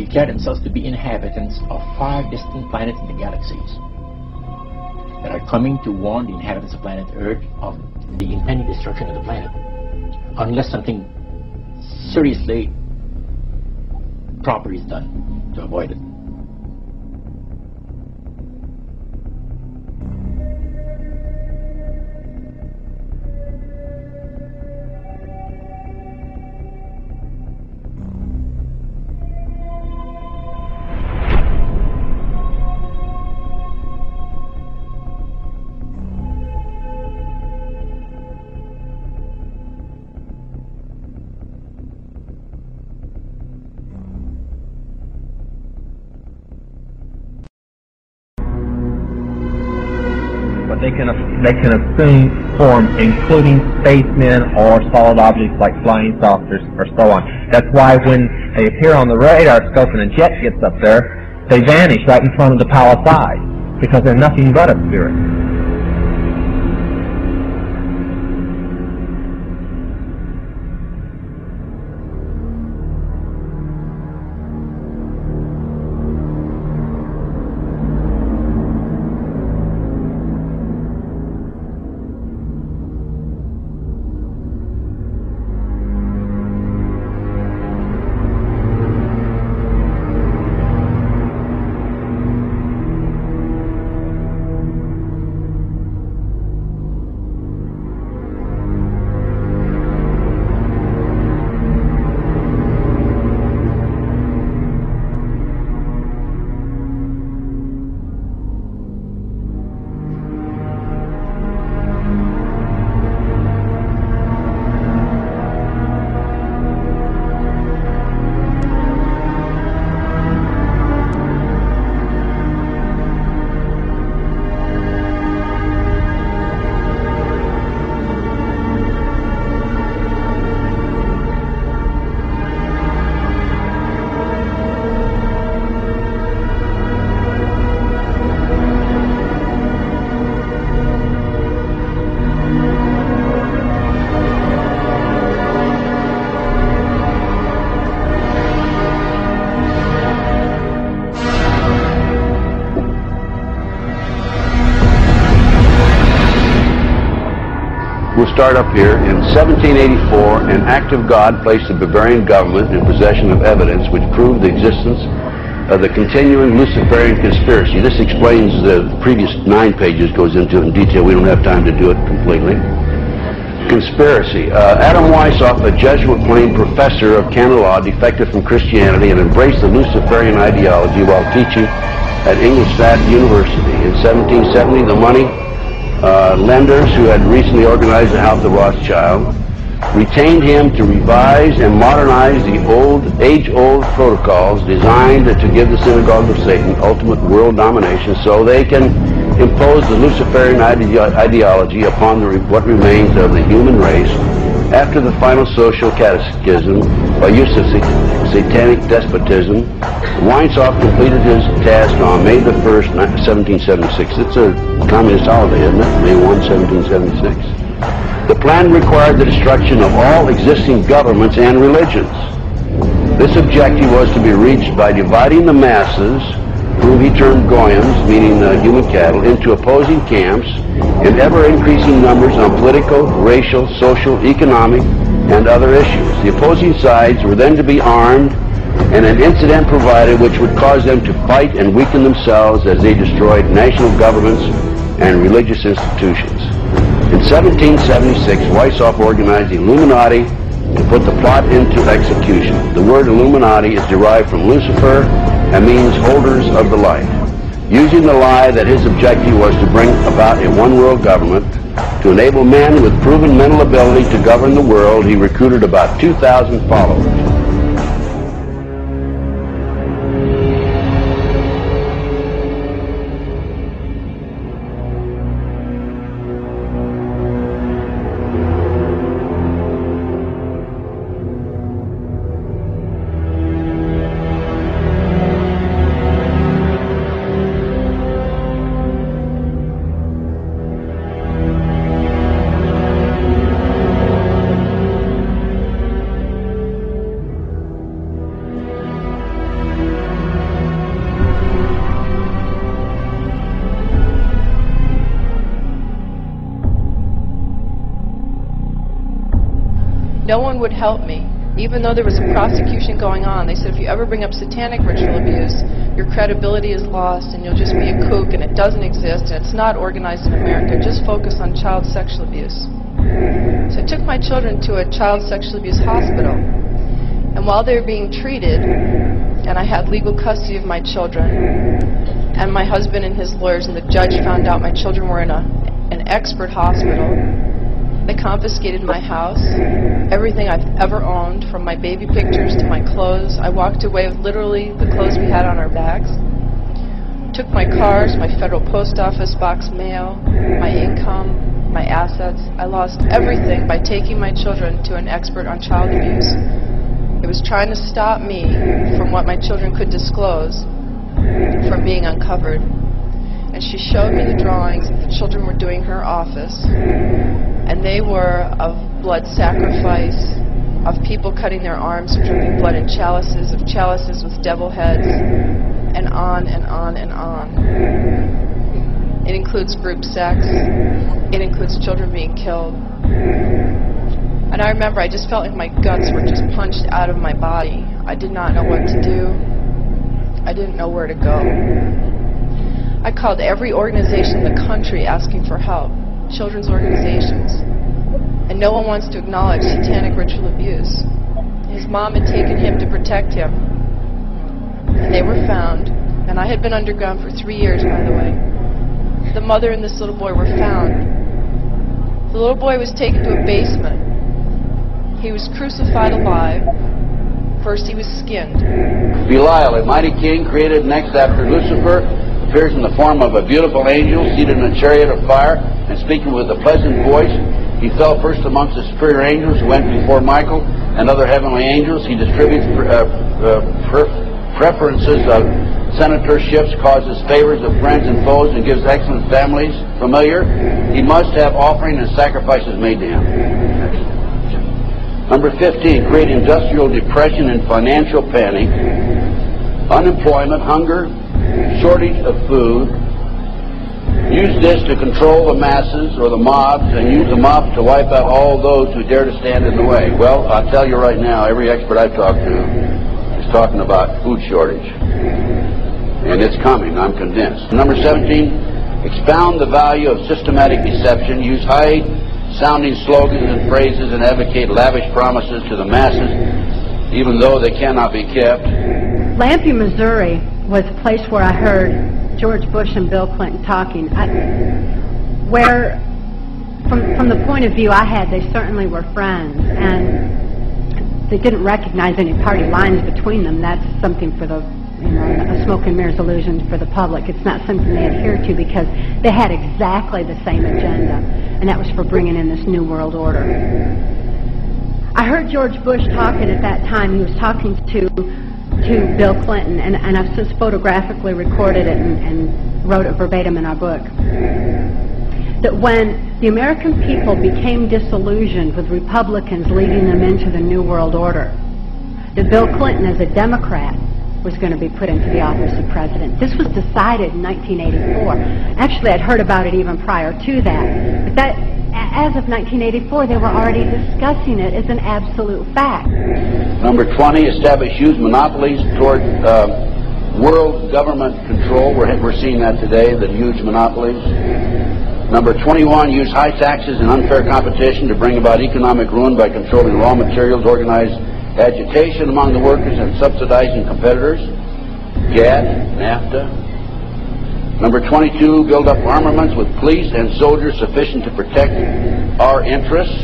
declare themselves to be inhabitants of 5 distant planets in the galaxies that are coming to warn the inhabitants of planet Earth of the impending destruction of the planet unless something seriously proper is done to avoid it. They can assume form, including spacemen or solid objects like flying saucers or so on. That's why when they appear on the radar scope and a jet gets up there, they vanish right in front of the palisade because they're nothing but a spirit. We'll start up here. In 1784, an act of God placed the Bavarian government in possession of evidence which proved the existence of the continuing Luciferian conspiracy. This explains the previous 9 pages, goes into it in detail. We don't have time to do it completely. Conspiracy. Adam Weishaupt, a Jesuit-claimed professor of canon law, defected from Christianity and embraced the Luciferian ideology while teaching at Ingolstadt University. In 1770, the money lenders who had recently organized the House of Rothschild retained him to revise and modernize the age-old protocols designed to give the synagogue of Satan ultimate world domination so they can impose the Luciferian ideology upon what remains of the human race after the final social cataclysm by use of satanic despotism. Weishaupt completed his task on May the 1st, 1776. It's a communist holiday, isn't it? May 1, 1776. The plan required the destruction of all existing governments and religions. This objective was to be reached by dividing the masses, whom he termed goyim, meaning human cattle, into opposing camps in ever-increasing numbers on political, racial, social, economic, and other issues. The opposing sides were then to be armed, and an incident provided which would cause them to fight and weaken themselves as they destroyed national governments and religious institutions. In 1776, Weishaupt organized the Illuminati to put the plot into execution. The word Illuminati is derived from Lucifer and means holders of the light. Using the lie that his objective was to bring about a one-world government, to enable men with proven mental ability to govern the world, he recruited about 2,000 followers. No one would help me. Even though there was a prosecution going on, they said if you ever bring up satanic ritual abuse, your credibility is lost and you'll just be a kook and it doesn't exist and it's not organized in America. Just focus on child sexual abuse. So I took my children to a child sexual abuse hospital. And while they were being treated, and I had legal custody of my children, and my husband and his lawyers and the judge found out my children were in an expert hospital, they confiscated my house, everything I've ever owned, from my baby pictures to my clothes. I walked away with literally the clothes we had on our backs. Took my cars, my federal post office box mail, my income, my assets. I lost everything by taking my children to an expert on child abuse. It was trying to stop me from what my children could disclose from being uncovered. And she showed me the drawings that the children were doing in her office. And they were of blood sacrifice, of people cutting their arms and dripping blood in chalices, of chalices with devil heads, and on and on and on. It includes group sex. It includes children being killed. And I remember I just felt like my guts were just punched out of my body. I did not know what to do. I didn't know where to go. I called every organization in the country asking for help, children's organizations. And no one wants to acknowledge satanic ritual abuse. His mom had taken him to protect him. And they were found. And I had been underground for 3 years, by the way. The mother and this little boy were found. The little boy was taken to a basement. He was crucified alive. First he was skinned. Belial, a mighty king created next after Lucifer, appears in the form of a beautiful angel seated in a chariot of fire and speaking with a pleasant voice. He fell first amongst the superior angels who went before Michael and other heavenly angels. He distributes preferences of senatorships, causes favors of friends and foes, and gives excellent families. Familiar, he must have offering and sacrifices made to him. Number 15, create industrial depression and financial panic, unemployment, hunger, shortage of food. Use this to control the masses or the mobs, and use the mobs to wipe out all those who dare to stand in the way. Well, I'll tell you right now, every expert I've talked to is talking about food shortage. And it's coming, I'm convinced. Number 17, expound the value of systematic deception. Use high-sounding slogans and phrases and advocate lavish promises to the masses, even though they cannot be kept. Lampe, Missouri was a place where I heard George Bush and Bill Clinton talking. Where, from the point of view I had, they certainly were friends, and they didn't recognize any party lines between them. That's something for the, a smoke and mirrors illusion for the public. It's not something they adhere to, because they had exactly the same agenda, and that was for bringing in this New World Order. I heard George Bush talking at that time. He was talking to Bill Clinton, and I've since photographically recorded it and wrote it verbatim in our book, that when the American people became disillusioned with Republicans leading them into the New World Order, that Bill Clinton, as a Democrat, was going to be put into the office of president. This was decided in 1984. Actually, I'd heard about it even prior to that. But that, as of 1984, they were already discussing it as an absolute fact. Number 20, establish huge monopolies toward world government control. We're seeing that today, the huge monopolies. Number 21, use high taxes and unfair competition to bring about economic ruin by controlling raw materials, organize agitation among the workers, and subsidizing competitors. GATT, NAFTA. Number 22, build up armaments with police and soldiers sufficient to protect our interests.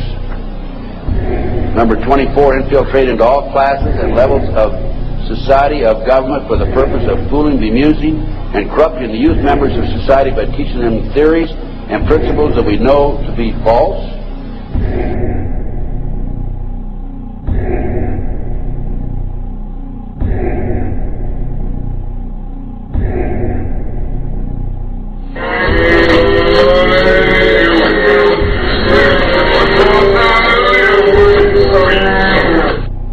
Number 24, infiltrate into all classes and levels of society, of government, for the purpose of fooling, bemusing, and corrupting the youth members of society by teaching them theories and principles that we know to be false.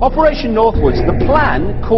Operation Northwoods, the plan called